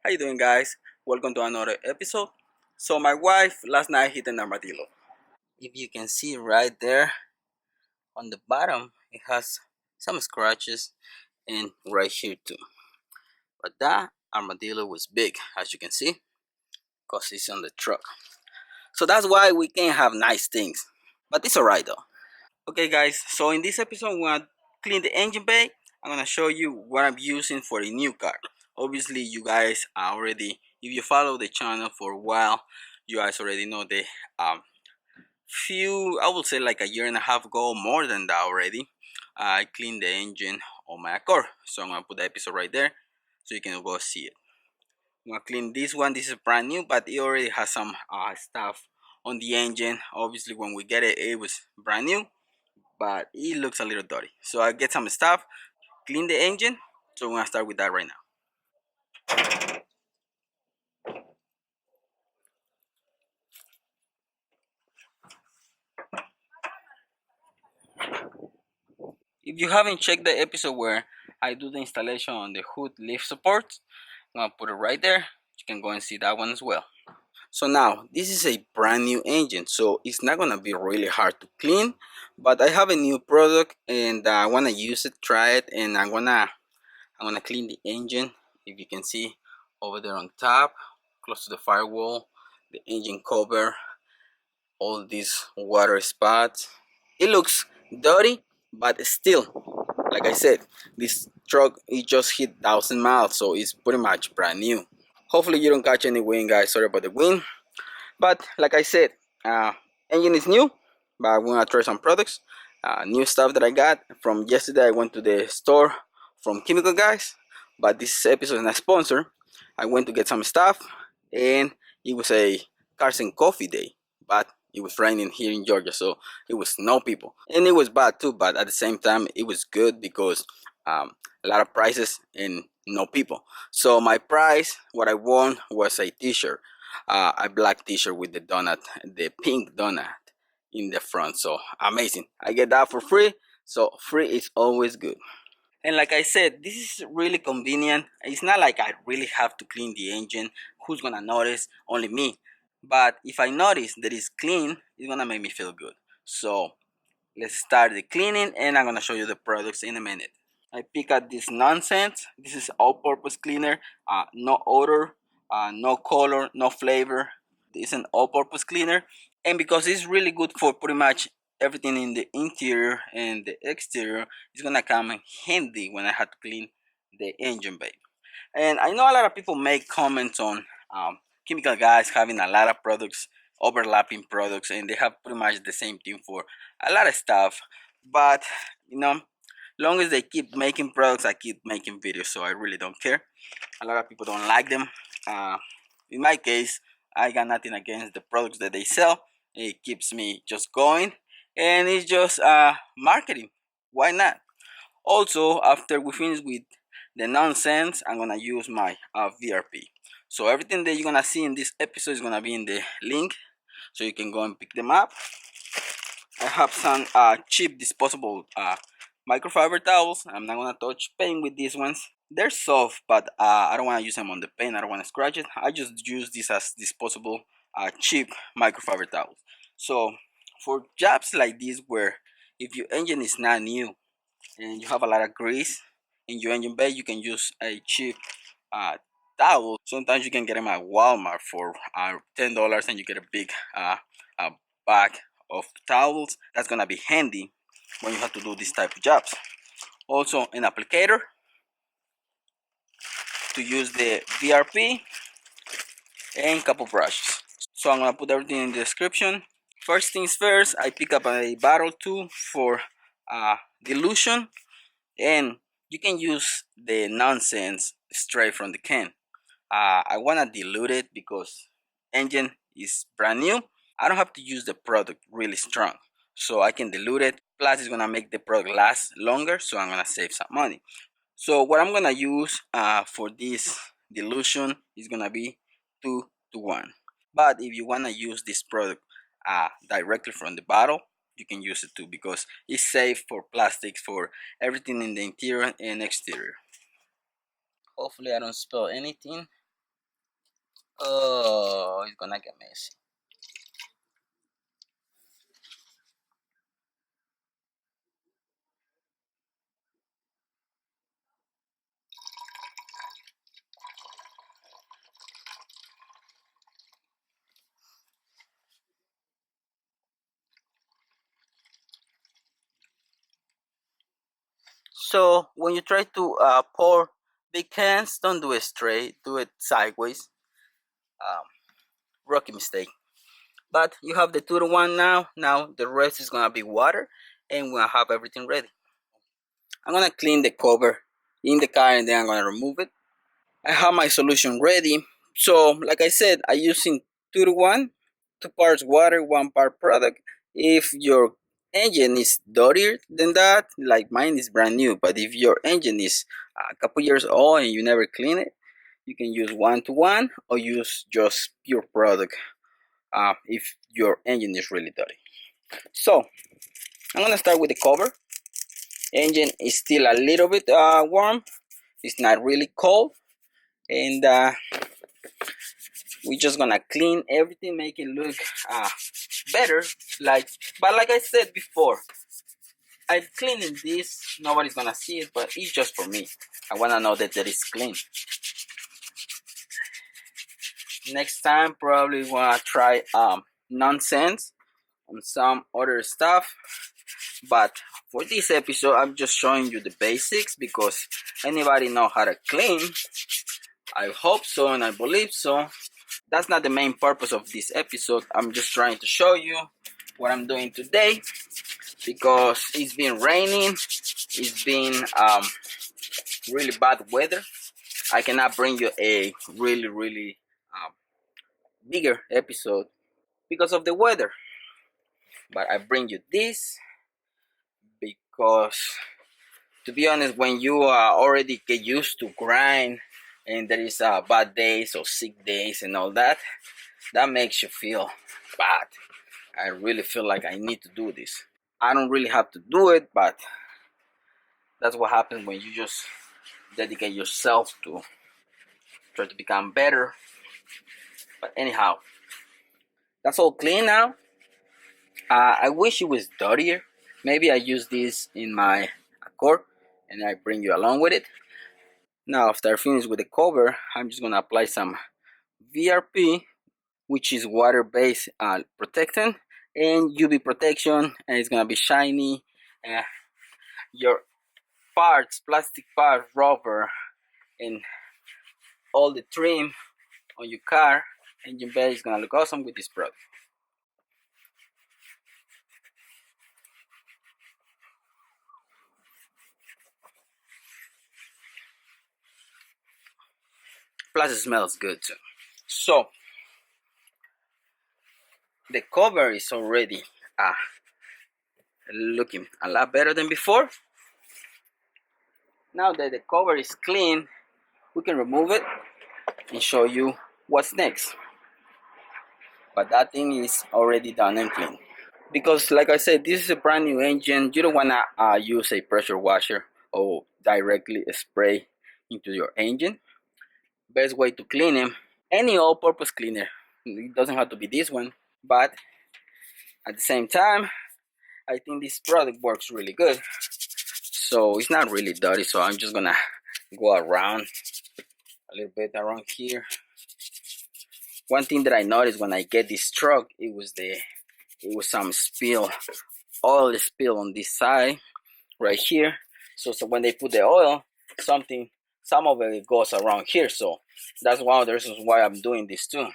How you doing, guys? Welcome to another episode. So my wife last night hit an armadillo. If you can see right there on the bottom, it has some scratches and right here too. But that armadillo was big, as you can see, because it's on the truck. So that's why we can't have nice things. But it's alright though. Okay, guys, so in this episode we're gonna clean the engine bay. I'm gonna show you what I'm using for a new car. Obviously you guys are already, if you follow the channel for a while, you guys already know the few, I would say like a year and a half ago, more than that already, I cleaned the engine on my Accord. So I'm gonna put the episode right there so you can go see it. I'm gonna clean this one. This is brand new, but it already has some stuff on the engine. Obviously when we get it, it was brand new, but it looks a little dirty. So I get some stuff, clean the engine. So we're gonna start with that right now. If you haven't checked the episode where I do the installation on the hood lift support, I'm gonna put it right there. You can go and see that one as well. So now this is a brand new engine, so it's not gonna be really hard to clean, but I have a new product and I wanna use it, try it, and I'm gonna clean the engine. If you can see over there on top, close to the firewall, the engine cover, all these water spots. It looks dirty, but still, like I said, this truck it just hit 1,000 miles, so it's pretty much brand new. Hopefully you don't catch any wind, guys. Sorry about the wind. But like I said, engine is new, but I'm gonna try some products. New stuff that I got from yesterday. I went to the store from Chemical Guys, but this episode is not sponsored. I went to get some stuff, and it was a cars and coffee day, but it was raining here in Georgia, so it was no people, and it was bad too. But at the same time, it was good because a lot of prices and no people. So my prize, what I won was a T-shirt, a black T-shirt with the donut, the pink donut in the front. So amazing! I get that for free. So free is always good. And like I said, this is really convenient. It's not like I really have to clean the engine. Who's gonna notice? Only me. But if I notice that it's clean, it's gonna make me feel good. So let's start the cleaning, and I'm gonna show you the products in a minute. I pick up this Nonsense. This is all-purpose cleaner. No odor, no color, no flavor. It's an all-purpose cleaner, and because it's really good for pretty much everything in the interior and the exterior, it's gonna come in handy when I have to clean the engine bay. And I know a lot of people make comments on chemical guys having a lot of products, overlapping products, and they have pretty much the same thing for a lot of stuff. But you know, long as they keep making products, I keep making videos, so I really don't care. A lot of people don't like them. Uh, in my case, I got nothing against the products that they sell. It keeps me just going, and it's just marketing. Why not? Also, after we finish with the nonsense, I'm gonna use my VRP. So everything that you're gonna see in this episode is gonna be in the link, so you can go and pick them up. I have some cheap disposable microfiber towels. I'm not gonna touch paint with these ones. They're soft, but I don't want to use them on the paint. I don't want to scratch it. I just use this as disposable cheap microfiber towels. So for jobs like this, where if your engine is not new and you have a lot of grease in your engine bay, you can use a cheap uh, towel. Sometimes you can get them at Walmart for $10, and you get a big bag of towels. That's gonna be handy when you have to do this type of jobs. Also, an applicator to use the VRP, and a couple brushes. So I'm gonna put everything in the description. First things first, I pick up a bottle too for dilution, and you can use the nonsense straight from the can. I wanna dilute it because engine is brand new. I don't have to use the product really strong, so I can dilute it. Plus, it's gonna make the product last longer, so I'm gonna save some money. So what I'm gonna use for this dilution is gonna be 2 to 1. But if you wanna use this product directly from the bottle, you can use it too because it's safe for plastics, for everything in the interior and exterior. Hopefully I don't spill anything. Oh, it's gonna get messy. So when you try to pour big cans, don't do it straight, do it sideways. Um, Rookie mistake. But you have the 2-to-1 now. Now the rest is gonna be water, and we're gonna have everything ready. I'm gonna clean the cover in the car, and then I'm gonna remove it. I have my solution ready. So like I said, I'm using 2-to-1, 2 parts water, 1 part product. If your engine is dirtier than that, like mine is brand new, but if your engine is a couple years old and you never clean it, you can use 1-to-1 or use just pure product if your engine is really dirty. So I'm gonna start with the cover. Engine is still a little bit warm. It's not really cold, and we're just gonna clean everything, make it look better. But like I said before, I'm cleaning this. Nobody's gonna see it, but it's just for me. I wanna know that it's clean. Next time, probably wanna try nonsense and some other stuff. But for this episode, I'm just showing you the basics because anybody know how to clean. I hope so, and I believe so. That's not the main purpose of this episode. I'm just trying to show you what I'm doing today because it's been raining. It's been really bad weather. I cannot bring you a really bigger episode because of the weather. But I bring you this because, to be honest, when you already get used to grind and there is bad days or sick days and all that, that makes you feel bad. I really feel like I need to do this. I don't really have to do it, but that's what happens when you just dedicate yourself to try to become better. But anyhow, that's all clean now. I wish it was dirtier. Maybe I use this in my Accord and I bring you along with it. Now after I finish with the cover, I'm just gonna apply some VRP, which is water-based protectant and UV protection, and it's gonna be shiny. Your parts, plastic parts, rubber, and all the trim on your car engine bay is gonna look awesome with this product. Plus it smells good too. So the cover is already looking a lot better than before. Now that the cover is clean, we can remove it and show you what's next. But that thing is already done and clean. Because like I said, this is a brand new engine. You don't wanna use a pressure washer or directly spray into your engine. Best way to clean them, any all-purpose cleaner. It doesn't have to be this one, but at the same time, I think this product works really good. So it's not really dirty, so I'm just gonna go around a little bit around here. One thing that I noticed when I get this truck, it was some spill, oil spill on this side right here. So when they put the oil, some of it goes around here. So that's one of the reasons why I'm doing this too.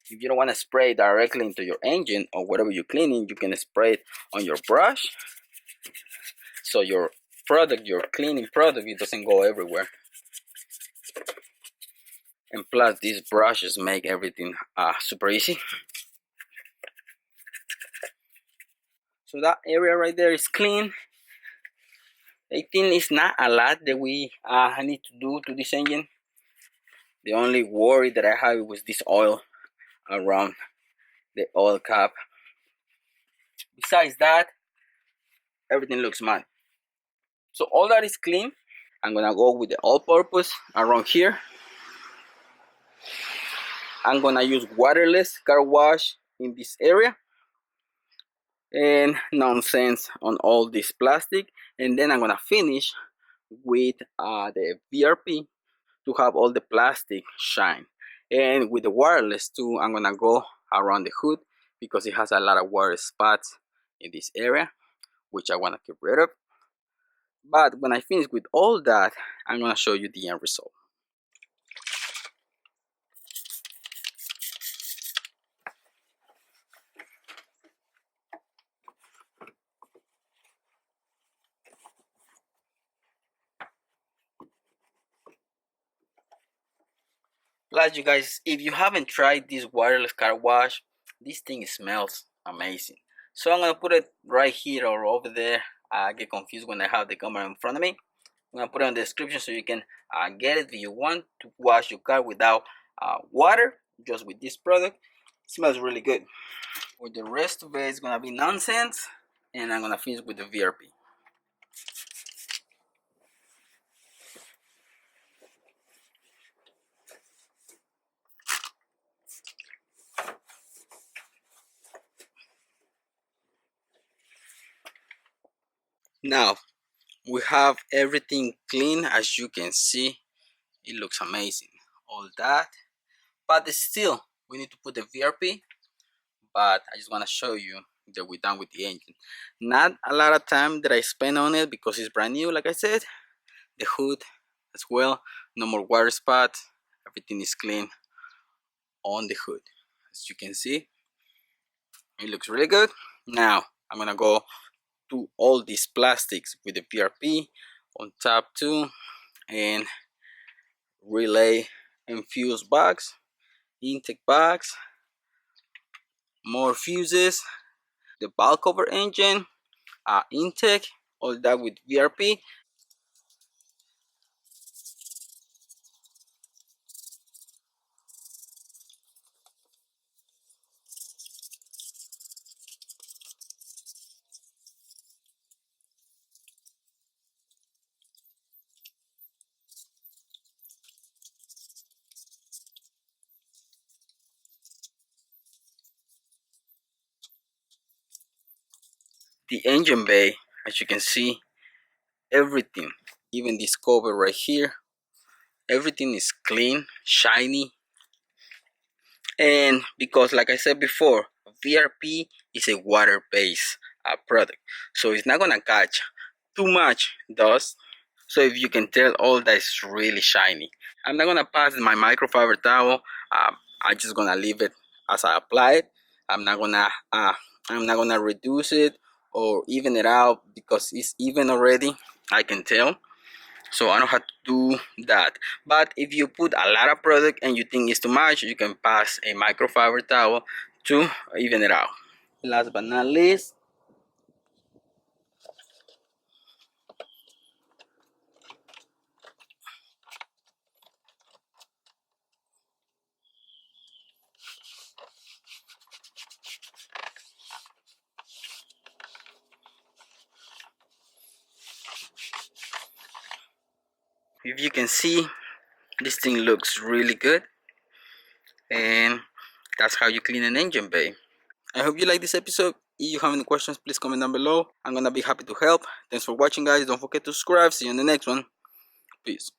If you don't want to spray directly into your engine or whatever you're cleaning, you can spray it on your brush. So your cleaning product, it doesn't go everywhere. And plus, these brushes make everything super easy. So that area right there is clean. I think it's not a lot that we need to do to this engine. The only worry that I had was this oil around the oil cap. Besides that, everything looks mad. So all that is clean. I'm gonna go with the all-purpose around here. I'm gonna use waterless car wash in this area and nonsense on all this plastic, and then I'm gonna finish with the VRP to have all the plastic shine. And with the wireless too, I'm gonna go around the hood because it has a lot of water spots in this area, which I want to keep rid of. But when I finish with all that, I'm gonna show you the end result. Plus, you guys, if you haven't tried this wireless car wash, this thing smells amazing. So I'm gonna put it right here or over there. I get confused when I have the camera in front of me. I'm gonna put it in the description so you can get it if you want to wash your car without water, just with this product. It smells really good. With the rest of it, it's gonna be nonsense, and I'm gonna finish with the VRP. Now we have everything clean. As you can see, it looks amazing. All that, but still we need to put the VRP. But I just want to show you that we're done with the engine. Not a lot of time that I spent on it because it's brand new, like I said. The hood as well, no more water spots, everything is clean on the hood. As you can see, it looks really good. Now I'm gonna go to all these plastics with the VRP on top too, and relay and fuse box, intake box, more fuses, the valve cover engine, intake, all that with VRP. The engine bay, as you can see, everything, even this cover right here, everything is clean, shiny. And because like I said before, VRP is a water-based product, so it's not gonna catch too much dust. So if you can tell, all that is really shiny. I'm not gonna pass my microfiber towel. I'm just gonna leave it as I apply it. I'm not gonna reduce it or even it out because it's even already, I can tell. So I don't have to do that. But if you put a lot of product and you think it's too much, you can pass a microfiber towel to even it out. Last but not least, if you can see, this thing looks really good, and that's how you clean an engine bay. I hope you like this episode. If you have any questions, please comment down below. I'm gonna be happy to help. Thanks for watching, guys. Don't forget to subscribe. See you in the next one. Peace.